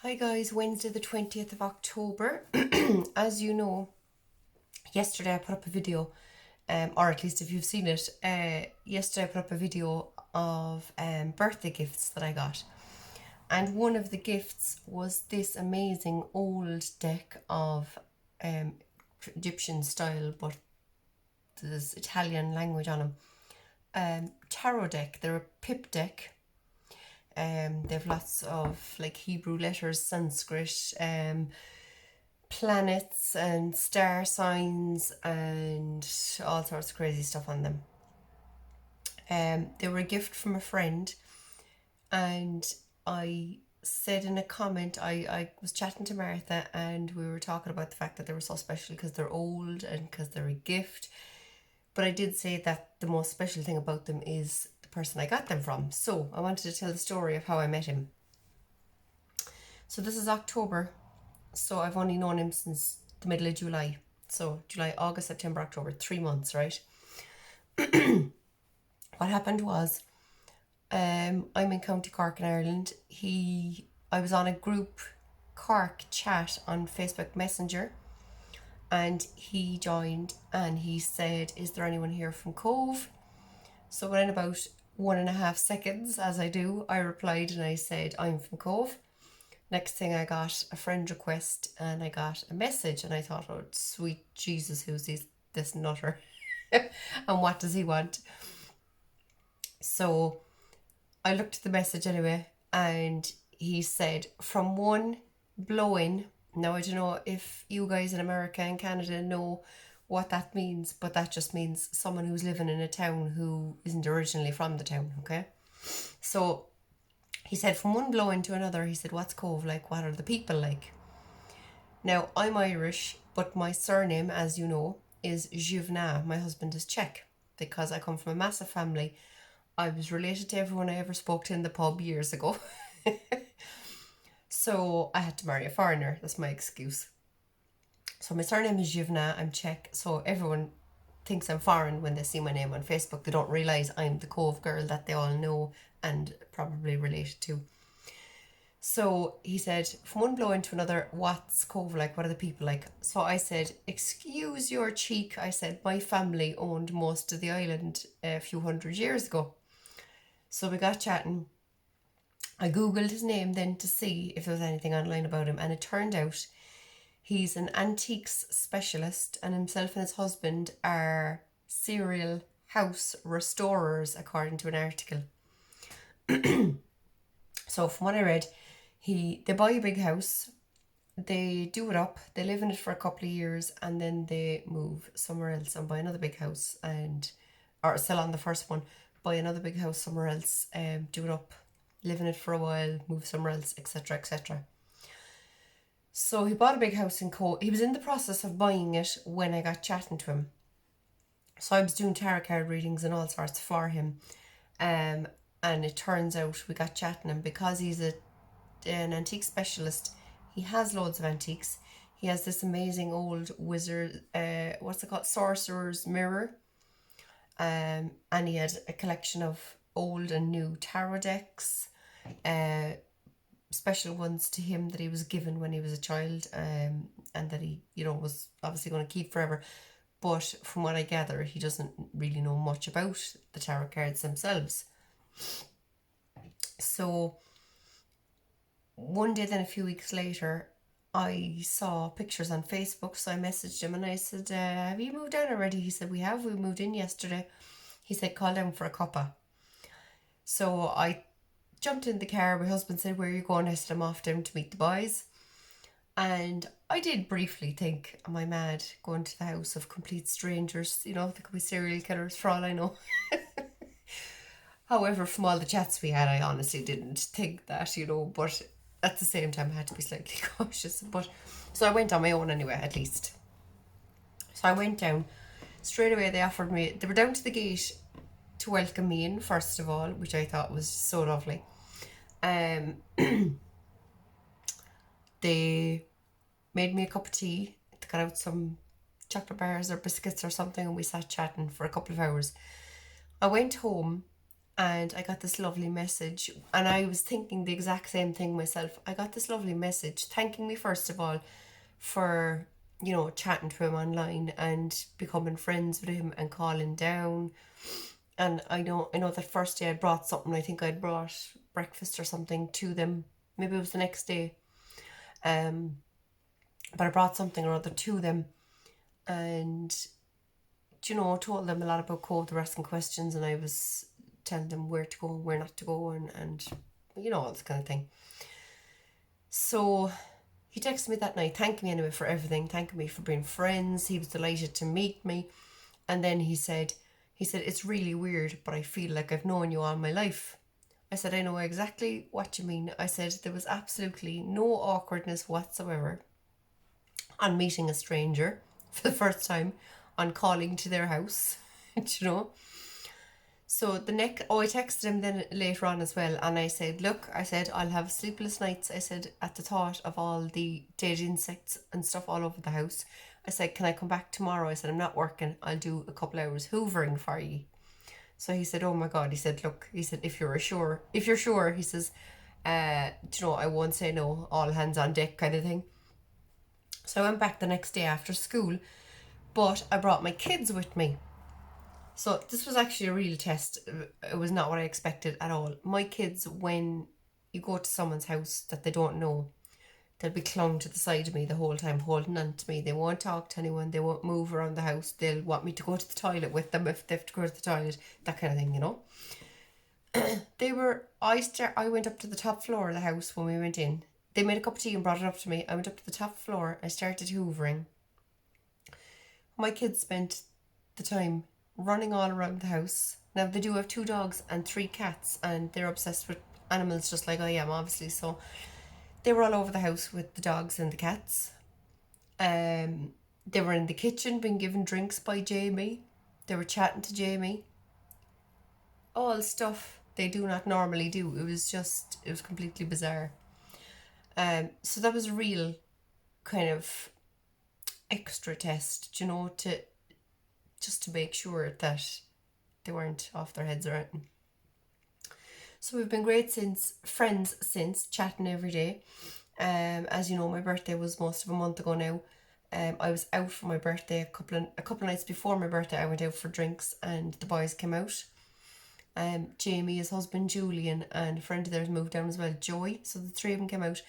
Hi guys, Wednesday the 20th of October. As you know, yesterday I put up a video, or at least if you've seen it, yesterday I put up a video of birthday gifts that I got. And one of the gifts was this amazing old deck of Egyptian style, but there's Italian language on them. Tarot deck, they're a pip deck. They have lots of like Hebrew letters, Sanskrit, planets and star signs and all sorts of crazy stuff on them. They were a gift from a friend, and I said in a comment, I was chatting to Martha and we were talking about the fact that they were so special because they're old and because they're a gift. But I did say that the most special thing about them is the person I got them from. So I wanted to tell the story of how I met him. So this is October. So I've only known him since the middle of July. So July, August, September, October, 3 months, right? What happened was, I'm in County Cork in Ireland. I was on a group Cork chat on Facebook Messenger, and he joined and he said, "Is there anyone here from Cove?" So within about 1.5 seconds, as I do, I replied and I said, "I'm from Cove." Next thing I got a friend request and I got a message, and I thought, oh sweet Jesus, who's this nutter? And what does he want? So I looked at the message anyway, and he said, "From one blow-in." Now I don't know if you guys in America and Canada know what that means, but that just means someone who's living in a town who isn't originally from the town, okay? So he said, "From one blow into another," he said, "What's Cove like? What are the people like?" Now, I'm Irish, but my surname, as you know, is Jivna. My husband is Czech because I come from a massive family. I was related to everyone I ever spoke to in the pub years ago. So I had to marry a foreigner. That's my excuse. So my surname is Jivna. I'm Czech. So everyone thinks I'm foreign when they see my name on Facebook. They don't realise I'm the Cove girl that they all know and probably relate to. So he said, "From one blow into another, what's Cove like? What are the people like?" So I said, "Excuse your cheek." I said, "My family owned most of the island a few hundred years ago." So we got chatting. I googled his name then to see if there was anything online about him, and it turned out he's an antiques specialist, and himself and his husband are serial house restorers, according to an article. So from what I read, they buy a big house, they do it up, they live in it for a couple of years, and then they move somewhere else and buy another big house, or sell on the first one, buy another big house somewhere else, do it up, live in it for a while, move somewhere else, etc., etc. So he bought a big house in Cove. He was in the process of buying it when I got chatting to him. So I was doing tarot card readings and all sorts for him. And it turns out we got chatting, and because he's an antique specialist, he has loads of antiques. He has this amazing old wizard, what's it called? Sorcerer's mirror. And he had a collection of old and new tarot decks, special ones to him that he was given when he was a child, and that he, was obviously going to keep forever. But from what I gather, he doesn't really know much about the tarot cards themselves. So one day, then a few weeks later, I saw pictures on Facebook, so I messaged him and I said, "Have you moved down already?" He said, "We have. We moved in yesterday." He said, "Call down for a cuppa." So I jumped in the car. My husband said, "Where are you going?" I said, "I'm off down to meet the boys." And I did briefly think, am I mad going to the house of complete strangers? They could be serial killers for all I know. However, from all the chats we had, I honestly didn't think that, but at the same time, I had to be slightly cautious. But so I went on my own anyway, at least. So I went down. Straight away, they were down to the gate to welcome me in, first of all, which I thought was so lovely. Um, they made me a cup of tea. They got out some chocolate bars or biscuits or something, and we sat chatting for a couple of hours. I went home, and I got this lovely message, and I was thinking the exact same thing myself. I got this lovely message thanking me first of all for, you know, chatting to him online and becoming friends with him and calling down. And I know that first day I brought something. I think I'd brought breakfast or something to them. Maybe it was the next day. Um, but I brought something or other to them, and you know, told them a lot about code. They were asking questions, and I was telling them where to go, where not to go, and you know, all this kind of thing. So he texted me that night, thanking me anyway for everything, thanking me for being friends. He was delighted to meet me. And then he said, it's really weird, but I feel like I've known you all my life. I said, I know exactly what you mean. I said, there was absolutely no awkwardness whatsoever on meeting a stranger for the first time, on calling to their house, you know. So I texted him then later on as well, and I said, look, I said, I'll have sleepless nights, I said, at the thought of all the dead insects and stuff all over the house. I said, can I come back tomorrow? I said, I'm not working, I'll do a couple hours hoovering for you. So he said, oh my God, he said, look, he said, if you're sure, he says, you know, I won't say no, all hands on deck kind of thing. So I went back the next day after school, but I brought my kids with me. So this was actually a real test. It was not what I expected at all. My kids, when you go to someone's house that they don't know, they'll be clung to the side of me the whole time, holding on to me. They won't talk to anyone. They won't move around the house. They'll want me to go to the toilet with them if they have to go to the toilet, that kind of thing, you know. I went up to the top floor of the house when we went in. They made a cup of tea and brought it up to me. I went up to the top floor. I started hoovering. My kids spent the time running all around the house. Now, they do have 2 dogs and 3 cats, and they're obsessed with animals just like I am, obviously. So they were all over the house with the dogs and the cats. They were in the kitchen being given drinks by Jaime. They were chatting to Jaime. All stuff they do not normally do. It was completely bizarre. So that was a real kind of extra test, you know, to just to make sure that they weren't off their heads or anything. So we've been friends since, chatting every day. As you know, my birthday was most of a month ago now. I was out for my birthday a couple of nights before my birthday. I went out for drinks, and the boys came out. Jamie, his husband Julian, and a friend of theirs moved down as well, Joy. So the 3 of them came out.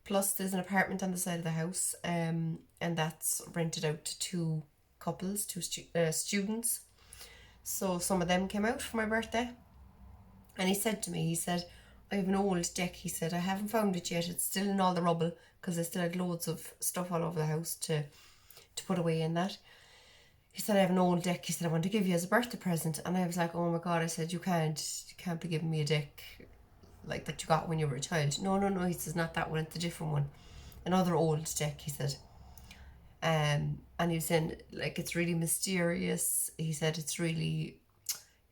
Plus, there's an apartment on the side of the house, and that's rented out to 2 couples, 2 students. So some of them came out for my birthday. And he said to me, he said, I have an old deck. He said, I haven't found it yet. It's still in all the rubble, because I still had loads of stuff all over the house to put away in that. He said, I have an old deck. He said, I want to give you as a birthday present. And I was like, oh my God. I said, you can't be giving me a deck like that you got when you were a child. No. He says, not that one. It's a different one. Another old deck, he said. And he was saying, like, it's really mysterious. He said, he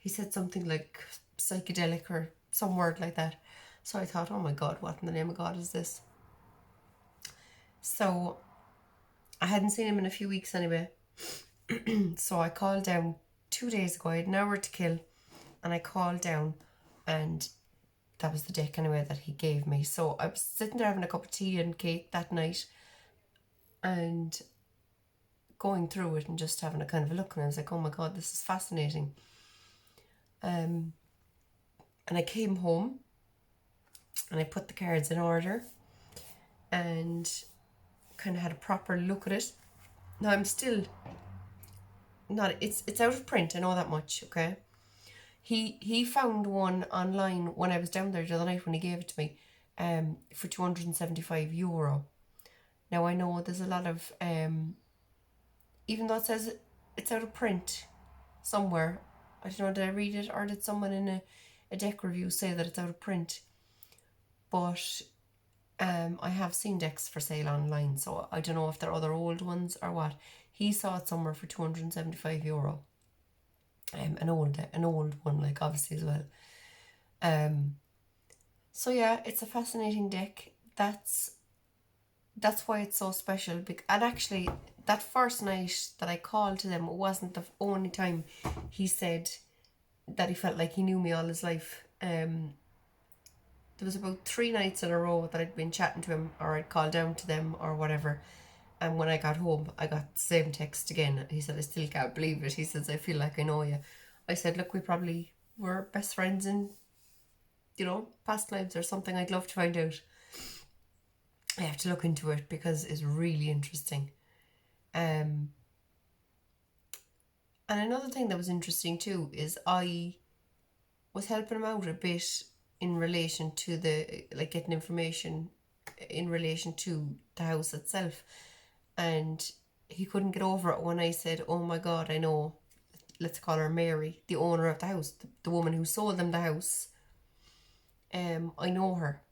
said something like psychedelic or some word like that. So I thought, oh my God, what in the name of God is this? So I hadn't seen him in a few weeks anyway. So I called down 2 days ago. I had an hour to kill, and I called down, and that was the deck anyway that he gave me. So I was sitting there having a cup of tea and cake that night, and going through it and just having a kind of a look, and I was like, oh my God, this is fascinating. And I came home and I put the cards in order and kind of had a proper look at it. Now I'm still not, it's out of print, I know that much, okay? He found one online when I was down there the other night when he gave it to me, for €275. Now I know there's a lot of, even though it says it's out of print somewhere, I don't know, did I read it or did someone in a deck review say that it's out of print? But I have seen decks for sale online, so I don't know if they're other old ones or what. He saw it somewhere for €275. An old one, like, obviously as well. So yeah, it's a fascinating deck. That's why it's so special. And actually, that first night that I called to them wasn't the only time he said that he felt like he knew me all his life. There was about 3 nights in a row that I'd been chatting to him, or I'd called down to them or whatever. And when I got home, I got the same text again. He said, I still can't believe it. He says, I feel like I know you. I said, look, we probably were best friends in, past lives or something. I'd love to find out. I have to look into it because it's really interesting. And another thing that was interesting too is I was helping him out a bit in relation to getting information in relation to the house itself. And he couldn't get over it when I said, oh my God, I know, let's call her Mary, the owner of the house, the woman who sold them the house. I know her.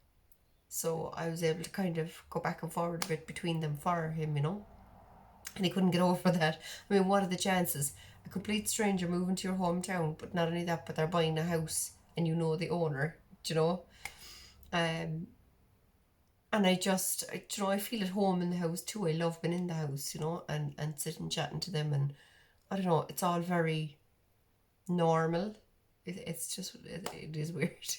So I was able to kind of go back and forward a bit between them for him, And he couldn't get over that. I mean, what are the chances? A complete stranger moving to your hometown, but not only that, but they're buying a house and you know the owner, And I just, I feel at home in the house too. I love being in the house, and sitting chatting to them. And I don't know, it's all very normal. It's just, it is weird.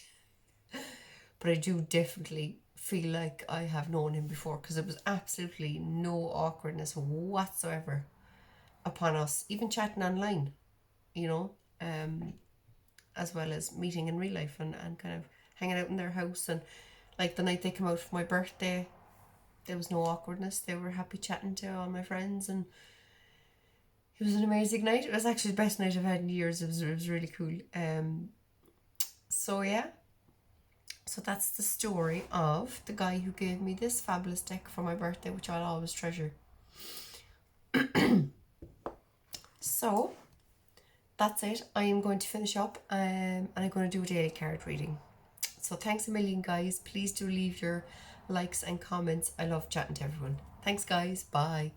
But I do definitely feel like I have known him before because there was absolutely no awkwardness whatsoever upon us, even chatting online, you know, as well as meeting in real life and kind of hanging out in their house. And like the night they came out for my birthday, there was no awkwardness. They were happy chatting to all my friends, and it was an amazing night. It was actually the best night I've had in years. It was really cool. So yeah. So that's the story of the guy who gave me this fabulous deck for my birthday, which I'll always treasure. So that's it. I am going to finish up and I'm going to do a daily card reading. So thanks a million, guys. Please do leave your likes and comments. I love chatting to everyone. Thanks, guys. Bye.